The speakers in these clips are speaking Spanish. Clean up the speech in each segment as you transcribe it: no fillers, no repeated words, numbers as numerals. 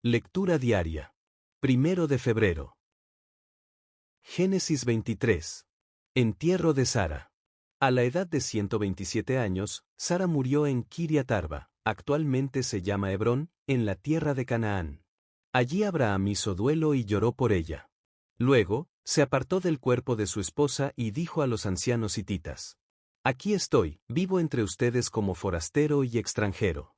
Lectura diaria. 1 de febrero. Génesis 23. Entierro de Sara. A la edad de 127 años, Sara murió en Kiriat Arba, actualmente se llama Hebrón, en la tierra de Canaán. Allí Abraham hizo duelo y lloró por ella. Luego, se apartó del cuerpo de su esposa y dijo a los ancianos hititas: Aquí estoy, vivo entre ustedes como forastero y extranjero.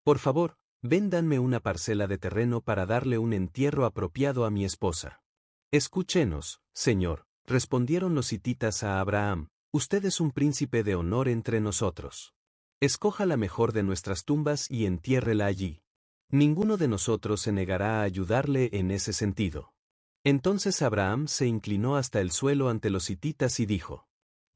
Por favor, véndanme una parcela de terreno para darle un entierro apropiado a mi esposa. Escúchenos, señor, respondieron los hititas a Abraham, usted es un príncipe de honor entre nosotros. Escoja la mejor de nuestras tumbas y entiérrela allí. Ninguno de nosotros se negará a ayudarle en ese sentido. Entonces Abraham se inclinó hasta el suelo ante los hititas y dijo: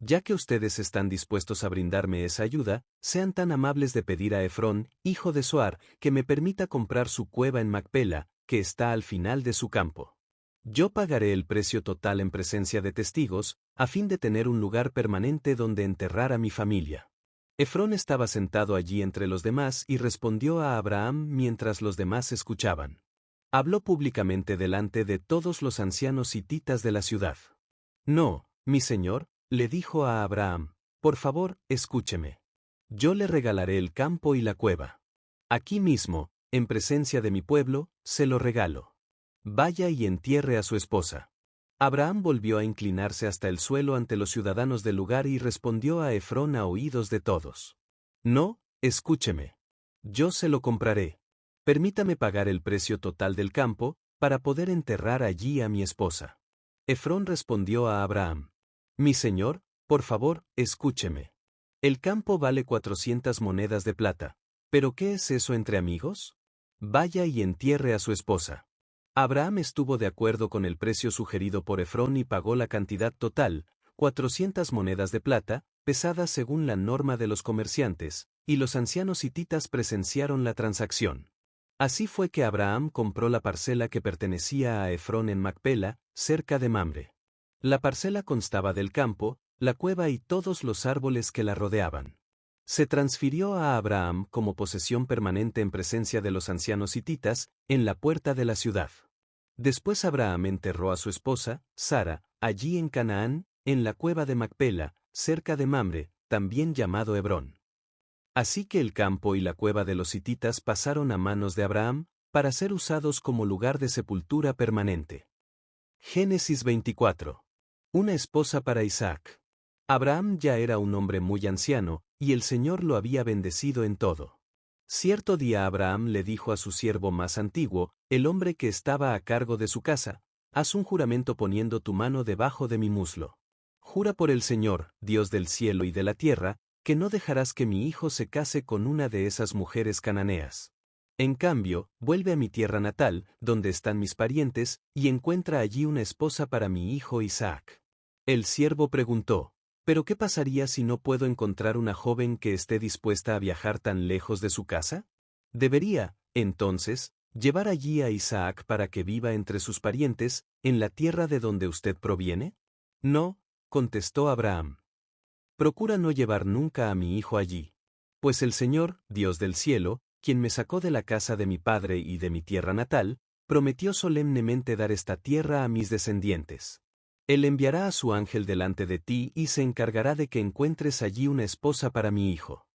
Ya que ustedes están dispuestos a brindarme esa ayuda, sean tan amables de pedir a Efrón, hijo de Zohar, que me permita comprar su cueva en Macpela, que está al final de su campo. Yo pagaré el precio total en presencia de testigos, a fin de tener un lugar permanente donde enterrar a mi familia. Efrón estaba sentado allí entre los demás y respondió a Abraham mientras los demás escuchaban. Habló públicamente delante de todos los ancianos hititas de la ciudad. No, mi señor, le dijo a Abraham, por favor, escúcheme. Yo le regalaré el campo y la cueva. Aquí mismo, en presencia de mi pueblo, se lo regalo. Vaya y entierre a su esposa. Abraham volvió a inclinarse hasta el suelo ante los ciudadanos del lugar y respondió a Efrón a oídos de todos. No, escúcheme. Yo se lo compraré. Permítame pagar el precio total del campo, para poder enterrar allí a mi esposa. Efrón respondió a Abraham: Mi señor, por favor, escúcheme. El campo vale 400 monedas de plata. ¿Pero qué es eso entre amigos? Vaya y entierre a su esposa. Abraham estuvo de acuerdo con el precio sugerido por Efrón y pagó la cantidad total, 400 monedas de plata, pesadas según la norma de los comerciantes, y los ancianos hititas presenciaron la transacción. Así fue que Abraham compró la parcela que pertenecía a Efrón en Macpela, cerca de Mamre. La parcela constaba del campo, la cueva y todos los árboles que la rodeaban. Se transfirió a Abraham como posesión permanente en presencia de los ancianos hititas, en la puerta de la ciudad. Después Abraham enterró a su esposa, Sara, allí en Canaán, en la cueva de Macpela, cerca de Mamre, también llamado Hebrón. Así que el campo y la cueva de los hititas pasaron a manos de Abraham, para ser usados como lugar de sepultura permanente. Génesis 24. Una esposa para Isaac. Abraham ya era un hombre muy anciano, y el Señor lo había bendecido en todo. Cierto día Abraham le dijo a su siervo más antiguo, el hombre que estaba a cargo de su casa: Haz un juramento poniendo tu mano debajo de mi muslo. Jura por el Señor, Dios del cielo y de la tierra, que no dejarás que mi hijo se case con una de esas mujeres cananeas. En cambio, vuelve a mi tierra natal, donde están mis parientes, y encuentra allí una esposa para mi hijo Isaac. El siervo preguntó: ¿Pero qué pasaría si no puedo encontrar una joven que esté dispuesta a viajar tan lejos de su casa? ¿Debería, entonces, llevar allí a Isaac para que viva entre sus parientes, en la tierra de donde usted proviene? No, contestó Abraham. Procura no llevar nunca a mi hijo allí. Pues el Señor, Dios del cielo, quien me sacó de la casa de mi padre y de mi tierra natal, prometió solemnemente dar esta tierra a mis descendientes. Él enviará a su ángel delante de ti y se encargará de que encuentres allí una esposa para mi hijo.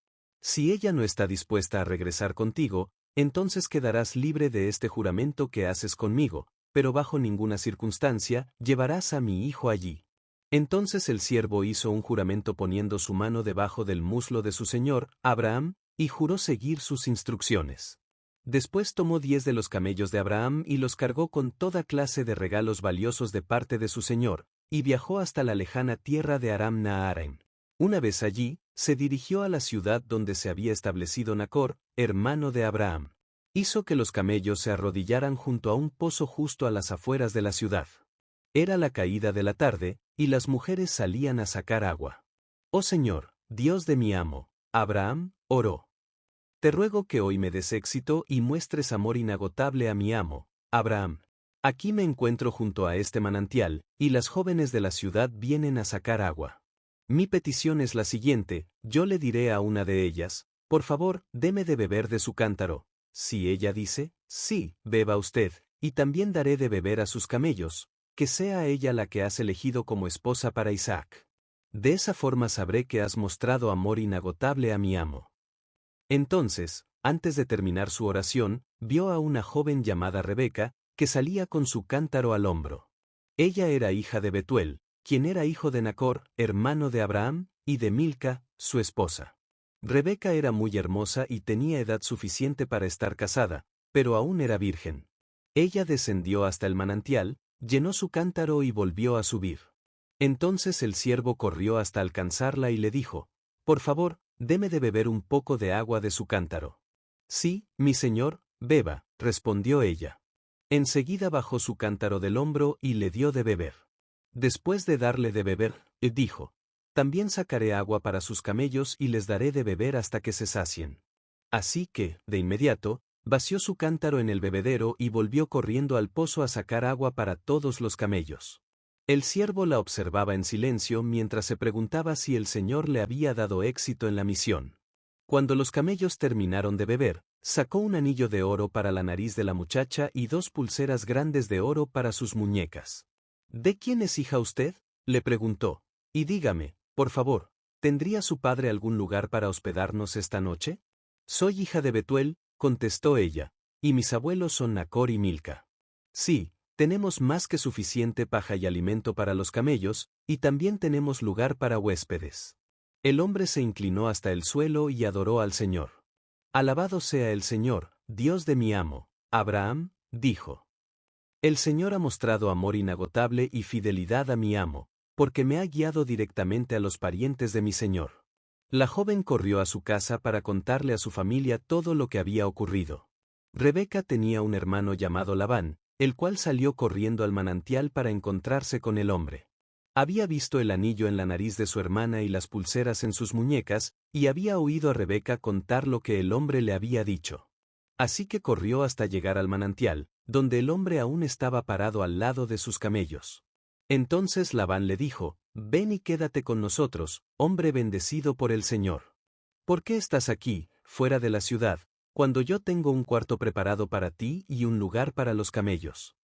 Si ella no está dispuesta a regresar contigo, entonces quedarás libre de este juramento que haces conmigo, pero bajo ninguna circunstancia llevarás a mi hijo allí. Entonces el siervo hizo un juramento poniendo su mano debajo del muslo de su señor, Abraham, y juró seguir sus instrucciones. Después tomó 10 de los camellos de Abraham y los cargó con toda clase de regalos valiosos de parte de su señor, y viajó hasta la lejana tierra de Aram Naharaim. Una vez allí, se dirigió a la ciudad donde se había establecido Nacor, hermano de Abraham. Hizo que los camellos se arrodillaran junto a un pozo justo a las afueras de la ciudad. Era la caída de la tarde, y las mujeres salían a sacar agua. Oh Señor, Dios de mi amo, Abraham, oró. Te ruego que hoy me des éxito y muestres amor inagotable a mi amo, Abraham. Aquí me encuentro junto a este manantial, y las jóvenes de la ciudad vienen a sacar agua. Mi petición es la siguiente: yo le diré a una de ellas: por favor, deme de beber de su cántaro, Si ella dice, sí, beba usted, y también daré de beber a sus camellos, que sea ella la que has elegido como esposa para Isaac. De esa forma sabré que has mostrado amor inagotable a mi amo. Entonces, antes de terminar su oración, vio a una joven llamada Rebeca, que salía con su cántaro al hombro. Ella era hija de Betuel, quien era hijo de Nacor, hermano de Abraham, y de Milca, su esposa. Rebeca era muy hermosa y tenía edad suficiente para estar casada, pero aún era virgen. Ella descendió hasta el manantial, llenó su cántaro y volvió a subir. Entonces el siervo corrió hasta alcanzarla y le dijo, «Por favor, deme de beber un poco de agua de su cántaro». «Sí, mi señor, beba», respondió ella. Enseguida bajó su cántaro del hombro y le dio de beber. Después de darle de beber, dijo, «También sacaré agua para sus camellos y les daré de beber hasta que se sacien». Así que, de inmediato, vació su cántaro en el bebedero y volvió corriendo al pozo a sacar agua para todos los camellos. El siervo la observaba en silencio mientras se preguntaba si el Señor le había dado éxito en la misión. Cuando los camellos terminaron de beber, sacó un anillo de oro para la nariz de la muchacha y 2 pulseras grandes de oro para sus muñecas. «¿De quién es hija usted?», le preguntó. «Y dígame, por favor, ¿tendría su padre algún lugar para hospedarnos esta noche?». «Soy hija de Betuel», contestó ella, «y mis abuelos son Nacor y Milca». «Sí, tenemos más que suficiente paja y alimento para los camellos, y también tenemos lugar para huéspedes». El hombre se inclinó hasta el suelo y adoró al Señor. «Alabado sea el Señor, Dios de mi amo, Abraham», dijo. «El Señor ha mostrado amor inagotable y fidelidad a mi amo, porque me ha guiado directamente a los parientes de mi Señor». La joven corrió a su casa para contarle a su familia todo lo que había ocurrido. Rebeca tenía un hermano llamado Labán, el cual salió corriendo al manantial para encontrarse con el hombre. Había visto el anillo en la nariz de su hermana y las pulseras en sus muñecas, y había oído a Rebeca contar lo que el hombre le había dicho. Así que corrió hasta llegar al manantial, donde el hombre aún estaba parado al lado de sus camellos. Entonces Labán le dijo, «Ven y quédate con nosotros, hombre bendecido por el Señor. ¿Por qué estás aquí, fuera de la ciudad, cuando yo tengo un cuarto preparado para ti y un lugar para los camellos?»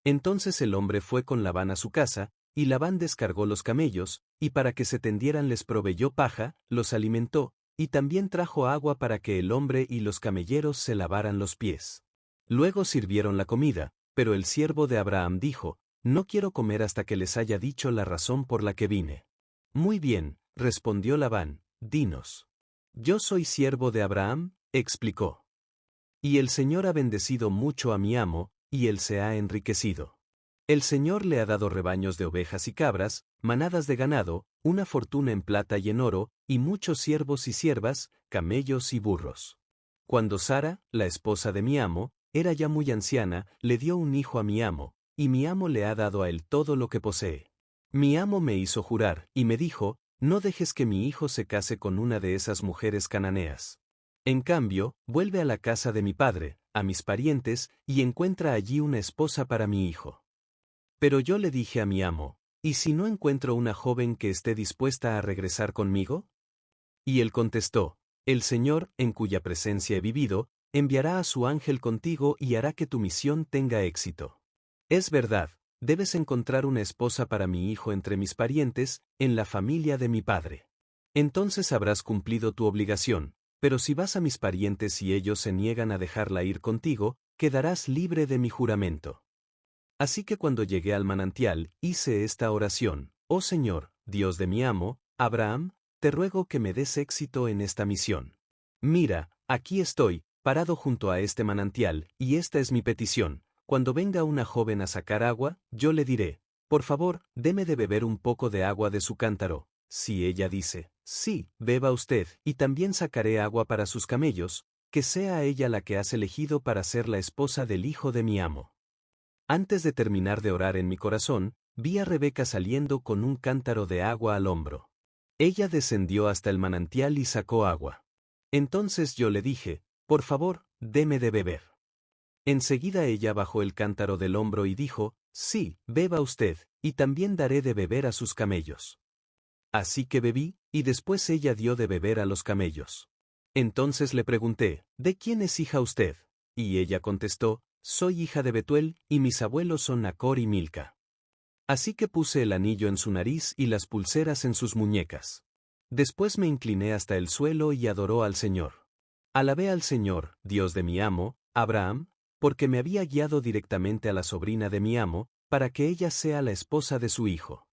Entonces el hombre fue con Labán a su casa, y Labán descargó los camellos, y para que se tendieran les proveyó paja, los alimentó, y también trajo agua para que el hombre y los camelleros se lavaran los pies. Luego sirvieron la comida, pero el siervo de Abraham dijo, «No quiero comer hasta que les haya dicho la razón por la que vine». «Muy bien», respondió Labán, «dinos». «Yo soy siervo de Abraham», explicó. «Y el Señor ha bendecido mucho a mi amo, y él se ha enriquecido. El Señor le ha dado rebaños de ovejas y cabras, manadas de ganado, una fortuna en plata y en oro, y muchos siervos y siervas, camellos y burros. Cuando Sara, la esposa de mi amo, era ya muy anciana, le dio un hijo a mi amo, y mi amo le ha dado a él todo lo que posee. Mi amo me hizo jurar, y me dijo, no dejes que mi hijo se case con una de esas mujeres cananeas. En cambio, vuelve a la casa de mi padre, a mis parientes, y encuentra allí una esposa para mi hijo». Pero yo le dije a mi amo, «¿Y si no encuentro una joven que esté dispuesta a regresar conmigo?». Y él contestó, «El Señor, en cuya presencia he vivido, enviará a su ángel contigo y hará que tu misión tenga éxito. Es verdad, debes encontrar una esposa para mi hijo entre mis parientes, en la familia de mi padre. Entonces habrás cumplido tu obligación, pero si vas a mis parientes y ellos se niegan a dejarla ir contigo, quedarás libre de mi juramento». Así que cuando llegué al manantial, hice esta oración, «Oh Señor, Dios de mi amo, Abraham, te ruego que me des éxito en esta misión. Mira, aquí estoy, parado junto a este manantial, y esta es mi petición. Cuando venga una joven a sacar agua, yo le diré, por favor, deme de beber un poco de agua de su cántaro. Si ella dice, sí, beba usted, y también sacaré agua para sus camellos, que sea ella la que has elegido para ser la esposa del hijo de mi amo». Antes de terminar de orar en mi corazón, vi a Rebeca saliendo con un cántaro de agua al hombro. Ella descendió hasta el manantial y sacó agua. Entonces yo le dije, por favor, deme de beber. Enseguida ella bajó el cántaro del hombro y dijo, sí, beba usted, y también daré de beber a sus camellos. Así que bebí, y después ella dio de beber a los camellos. Entonces le pregunté, ¿de quién es hija usted? Y ella contestó, soy hija de Betuel, y mis abuelos son Nacor y Milca. Así que puse el anillo en su nariz y las pulseras en sus muñecas. Después me incliné hasta el suelo y adoró al Señor. Alabé al Señor, Dios de mi amo, Abraham, porque me había guiado directamente a la sobrina de mi amo, para que ella sea la esposa de su hijo.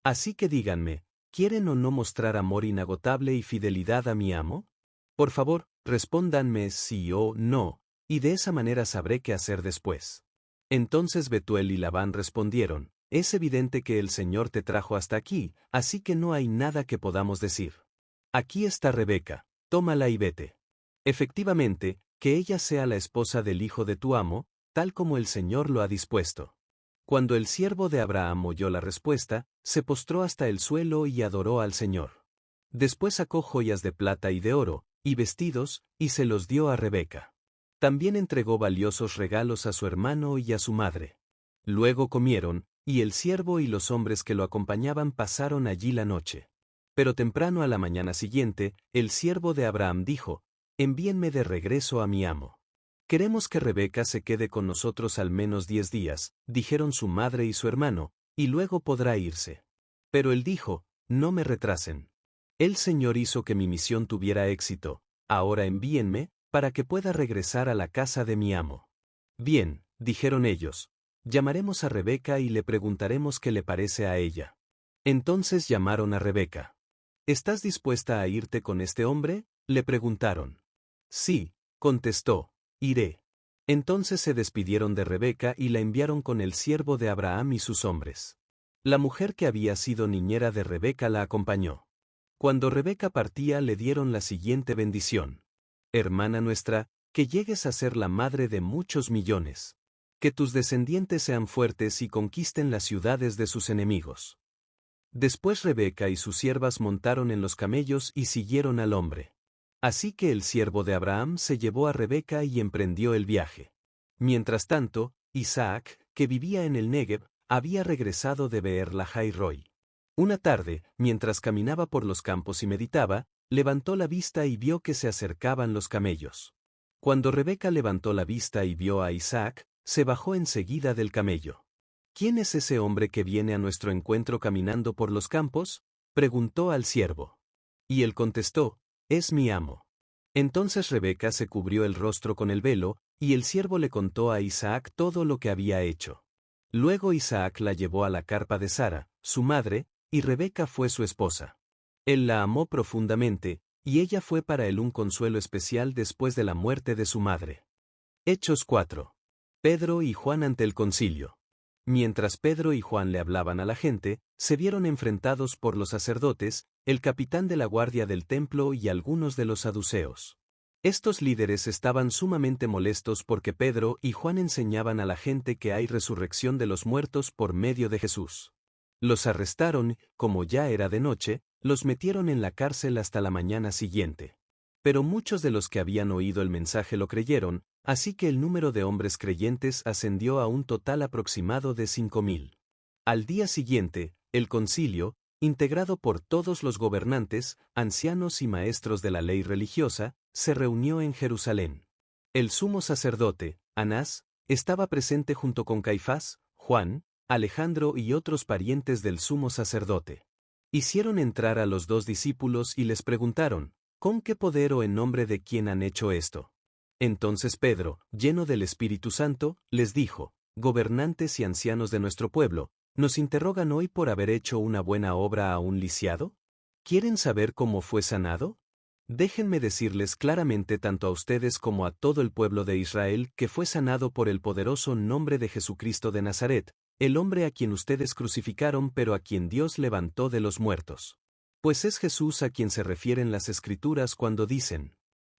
Así que díganme, ¿quieren o no mostrar amor inagotable y fidelidad a mi amo? Por favor, respóndanme sí o no, y de esa manera sabré qué hacer después. Entonces Betuel y Labán respondieron, es evidente que el Señor te trajo hasta aquí, así que no hay nada que podamos decir. Aquí está Rebeca, tómala y vete. Efectivamente, que ella sea la esposa del hijo de tu amo, tal como el Señor lo ha dispuesto. Cuando el siervo de Abraham oyó la respuesta, se postró hasta el suelo y adoró al Señor. Después sacó joyas de plata y de oro, y vestidos, y se los dio a Rebeca. También entregó valiosos regalos a su hermano y a su madre. Luego comieron, y el siervo y los hombres que lo acompañaban pasaron allí la noche. Pero temprano a la mañana siguiente, el siervo de Abraham dijo, envíenme de regreso a mi amo. Queremos que Rebeca se quede con nosotros al menos 10 días, dijeron su madre y su hermano, y luego podrá irse. Pero él dijo, no me retrasen. El Señor hizo que mi misión tuviera éxito, ahora envíenme, para que pueda regresar a la casa de mi amo. Bien, dijeron ellos, llamaremos a Rebeca y le preguntaremos qué le parece a ella. Entonces llamaron a Rebeca. ¿Estás dispuesta a irte con este hombre?, le preguntaron. Sí, contestó, iré. Entonces se despidieron de Rebeca y la enviaron con el siervo de Abraham y sus hombres. La mujer que había sido niñera de Rebeca la acompañó. Cuando Rebeca partía le dieron la siguiente bendición. Hermana nuestra, que llegues a ser la madre de muchos millones. Que tus descendientes sean fuertes y conquisten las ciudades de sus enemigos. Después Rebeca y sus siervas montaron en los camellos y siguieron al hombre. Así que el siervo de Abraham se llevó a Rebeca y emprendió el viaje. Mientras tanto, Isaac, que vivía en el Negev, había regresado de Beer Lahai Roi. Una tarde, mientras caminaba por los campos y meditaba, levantó la vista y vio que se acercaban los camellos. Cuando Rebeca levantó la vista y vio a Isaac, se bajó enseguida del camello. ¿Quién es ese hombre que viene a nuestro encuentro caminando por los campos?, preguntó al siervo. Y él contestó, es mi amo. Entonces Rebeca se cubrió el rostro con el velo, y el siervo le contó a Isaac todo lo que había hecho. Luego Isaac la llevó a la carpa de Sara, su madre, y Rebeca fue su esposa. Él la amó profundamente, y ella fue para él un consuelo especial después de la muerte de su madre. Hechos 4. Pedro y Juan ante el concilio. Mientras Pedro y Juan le hablaban a la gente, se vieron enfrentados por los sacerdotes, el capitán de la guardia del templo y algunos de los saduceos. Estos líderes estaban sumamente molestos porque Pedro y Juan enseñaban a la gente que hay resurrección de los muertos por medio de Jesús. Los arrestaron, como ya era de noche, los metieron en la cárcel hasta la mañana siguiente. Pero muchos de los que habían oído el mensaje lo creyeron, así que el número de hombres creyentes ascendió a un total aproximado de 5,000. Al día siguiente, el concilio, integrado por todos los gobernantes, ancianos y maestros de la ley religiosa, se reunió en Jerusalén. El sumo sacerdote, Anás, estaba presente junto con Caifás, Juan, Alejandro y otros parientes del sumo sacerdote. Hicieron entrar a los 2 discípulos y les preguntaron, ¿con qué poder o en nombre de quién han hecho esto? Entonces Pedro, lleno del Espíritu Santo, les dijo, gobernantes y ancianos de nuestro pueblo, ¿nos interrogan hoy por haber hecho una buena obra a un lisiado? ¿Quieren saber cómo fue sanado? Déjenme decirles claramente tanto a ustedes como a todo el pueblo de Israel que fue sanado por el poderoso nombre de Jesucristo de Nazaret, el hombre a quien ustedes crucificaron pero a quien Dios levantó de los muertos. Pues es Jesús a quien se refieren las Escrituras cuando dicen,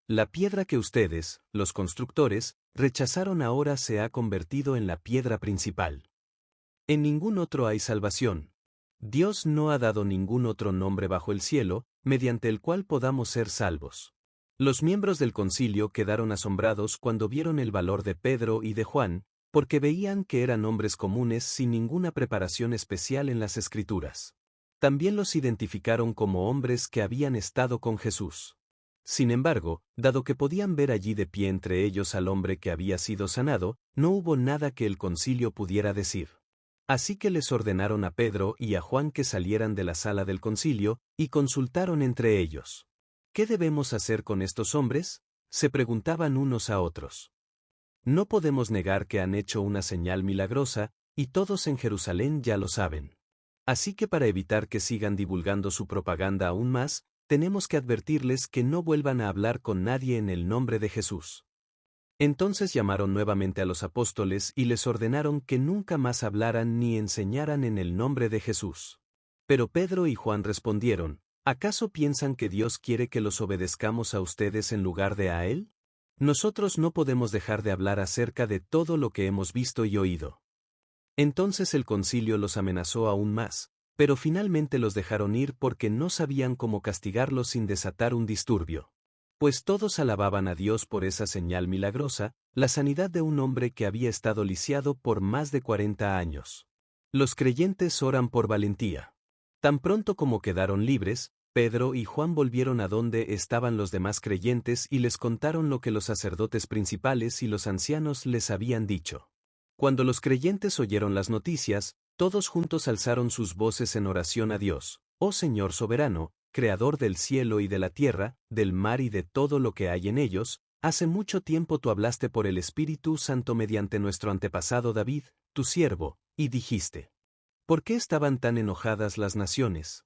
la piedra que ustedes, los constructores, rechazaron ahora se ha convertido en la piedra principal. En ningún otro hay salvación. Dios no ha dado ningún otro nombre bajo el cielo, mediante el cual podamos ser salvos. Los miembros del concilio quedaron asombrados cuando vieron el valor de Pedro y de Juan, porque veían que eran hombres comunes sin ninguna preparación especial en las Escrituras. También los identificaron como hombres que habían estado con Jesús. Sin embargo, dado que podían ver allí de pie entre ellos al hombre que había sido sanado, no hubo nada que el concilio pudiera decir. Así que les ordenaron a Pedro y a Juan que salieran de la sala del concilio, y consultaron entre ellos. ¿Qué debemos hacer con estos hombres?, se preguntaban unos a otros. No podemos negar que han hecho una señal milagrosa, y todos en Jerusalén ya lo saben. Así que para evitar que sigan divulgando su propaganda aún más, tenemos que advertirles que no vuelvan a hablar con nadie en el nombre de Jesús. Entonces llamaron nuevamente a los apóstoles y les ordenaron que nunca más hablaran ni enseñaran en el nombre de Jesús. Pero Pedro y Juan respondieron, ¿acaso piensan que Dios quiere que los obedezcamos a ustedes en lugar de a Él? Nosotros no podemos dejar de hablar acerca de todo lo que hemos visto y oído. Entonces el concilio los amenazó aún más, pero finalmente los dejaron ir porque no sabían cómo castigarlos sin desatar un disturbio. Pues todos alababan a Dios por esa señal milagrosa, la sanidad de un hombre que había estado lisiado por más de 40 años. Los creyentes oran por valentía. Tan pronto como quedaron libres, Pedro y Juan volvieron a donde estaban los demás creyentes y les contaron lo que los sacerdotes principales y los ancianos les habían dicho. Cuando los creyentes oyeron las noticias, todos juntos alzaron sus voces en oración a Dios. Oh Señor soberano, Creador del cielo y de la tierra, del mar y de todo lo que hay en ellos, hace mucho tiempo tú hablaste por el Espíritu Santo mediante nuestro antepasado David, tu siervo, y dijiste: ¿por qué estaban tan enojadas las naciones?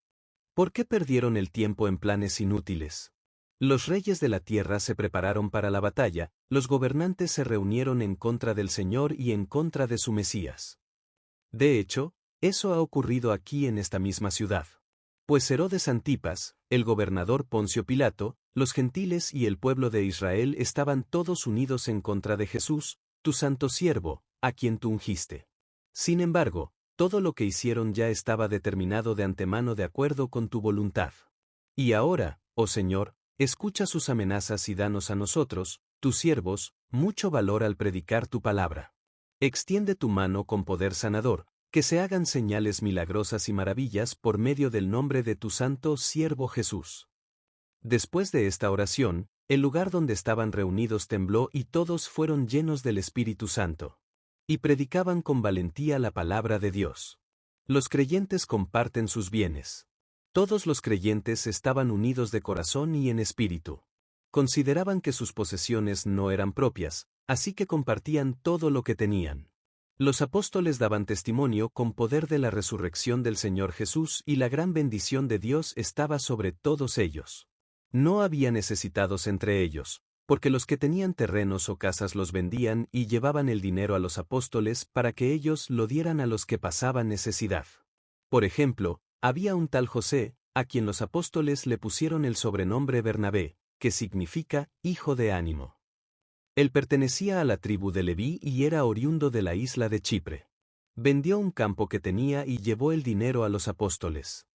¿Por qué perdieron el tiempo en planes inútiles? Los reyes de la tierra se prepararon para la batalla, los gobernantes se reunieron en contra del Señor y en contra de su Mesías. De hecho, eso ha ocurrido aquí en esta misma ciudad. Pues Herodes Antipas, el gobernador Poncio Pilato, los gentiles y el pueblo de Israel estaban todos unidos en contra de Jesús, tu santo siervo, a quien tú ungiste. Sin embargo, todo lo que hicieron ya estaba determinado de antemano de acuerdo con tu voluntad. Y ahora, oh Señor, escucha sus amenazas y danos a nosotros, tus siervos, mucho valor al predicar tu palabra. Extiende tu mano con poder sanador, que se hagan señales milagrosas y maravillas por medio del nombre de tu santo siervo Jesús. Después de esta oración, el lugar donde estaban reunidos tembló y todos fueron llenos del Espíritu Santo. Y predicaban con valentía la palabra de Dios. Los creyentes comparten sus bienes. Todos los creyentes estaban unidos de corazón y en espíritu. Consideraban que sus posesiones no eran propias, así que compartían todo lo que tenían. Los apóstoles daban testimonio con poder de la resurrección del Señor Jesús y la gran bendición de Dios estaba sobre todos ellos. No había necesitados entre ellos, porque los que tenían terrenos o casas los vendían y llevaban el dinero a los apóstoles para que ellos lo dieran a los que pasaban necesidad. Por ejemplo, había un tal José, a quien los apóstoles le pusieron el sobrenombre Bernabé, que significa hijo de ánimo. Él pertenecía a la tribu de Leví y era oriundo de la isla de Chipre. Vendió un campo que tenía y llevó el dinero a los apóstoles.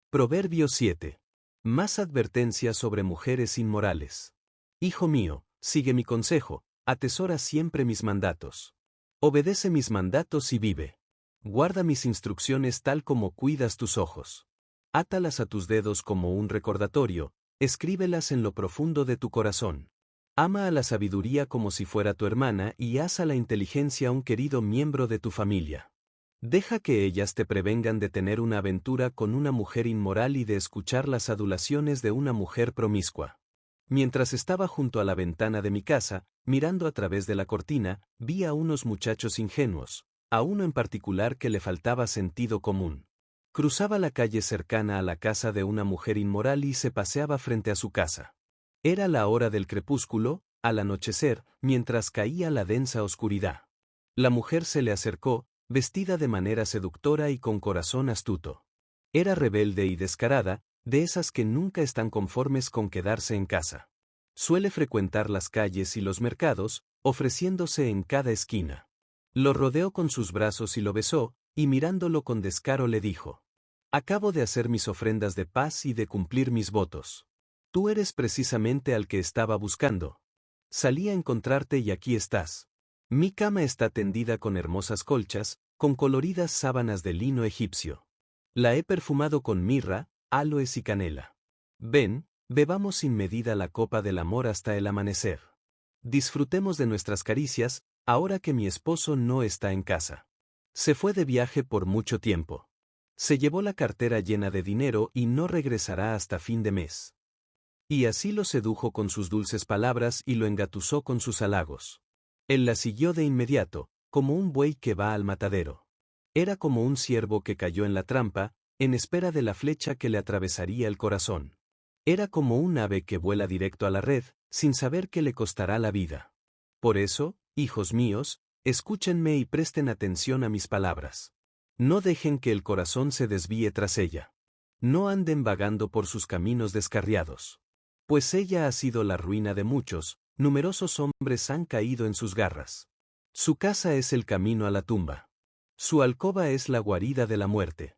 Proverbios 7. Más advertencias sobre mujeres inmorales. Hijo mío, sigue mi consejo, atesora siempre mis mandatos. Obedece mis mandatos y vive. Guarda mis instrucciones tal como cuidas tus ojos. Átalas a tus dedos como un recordatorio, escríbelas en lo profundo de tu corazón. Ama a la sabiduría como si fuera tu hermana y haz a la inteligencia un querido miembro de tu familia. Deja que ellas te prevengan de tener una aventura con una mujer inmoral y de escuchar las adulaciones de una mujer promiscua. Mientras estaba junto a la ventana de mi casa, mirando a través de la cortina, vi a unos muchachos ingenuos, a uno en particular que le faltaba sentido común. Cruzaba la calle cercana a la casa de una mujer inmoral y se paseaba frente a su casa. Era la hora del crepúsculo, al anochecer, mientras caía la densa oscuridad. La mujer se le acercó, vestida de manera seductora y con corazón astuto. Era rebelde y descarada, de esas que nunca están conformes con quedarse en casa. Suele frecuentar las calles y los mercados, ofreciéndose en cada esquina. Lo rodeó con sus brazos y lo besó, y mirándolo con descaro le dijo: acabo de hacer mis ofrendas de paz y de cumplir mis votos. Tú eres precisamente al que estaba buscando. Salí a encontrarte y aquí estás. Mi cama está tendida con hermosas colchas, con coloridas sábanas de lino egipcio. La he perfumado con mirra, áloes y canela. Ven, Bebamos sin medida la copa del amor hasta el amanecer. Disfrutemos de nuestras caricias, ahora que mi esposo no está en casa. Se fue de viaje por mucho tiempo. Se llevó la cartera llena de dinero y no regresará hasta fin de mes. Y así lo sedujo con sus dulces palabras y lo engatusó con sus halagos. Él la siguió de inmediato, como un buey que va al matadero. Era como un ciervo que cayó en la trampa, en espera de la flecha que le atravesaría el corazón. Era como un ave que vuela directo a la red, sin saber que le costará la vida. Por eso, hijos míos, escúchenme y presten atención a mis palabras. No dejen que el corazón se desvíe tras ella. No anden vagando por sus caminos descarriados. Pues ella ha sido la ruina de muchos, numerosos hombres han caído en sus garras. Su casa es el camino a la tumba. Su alcoba es la guarida de la muerte.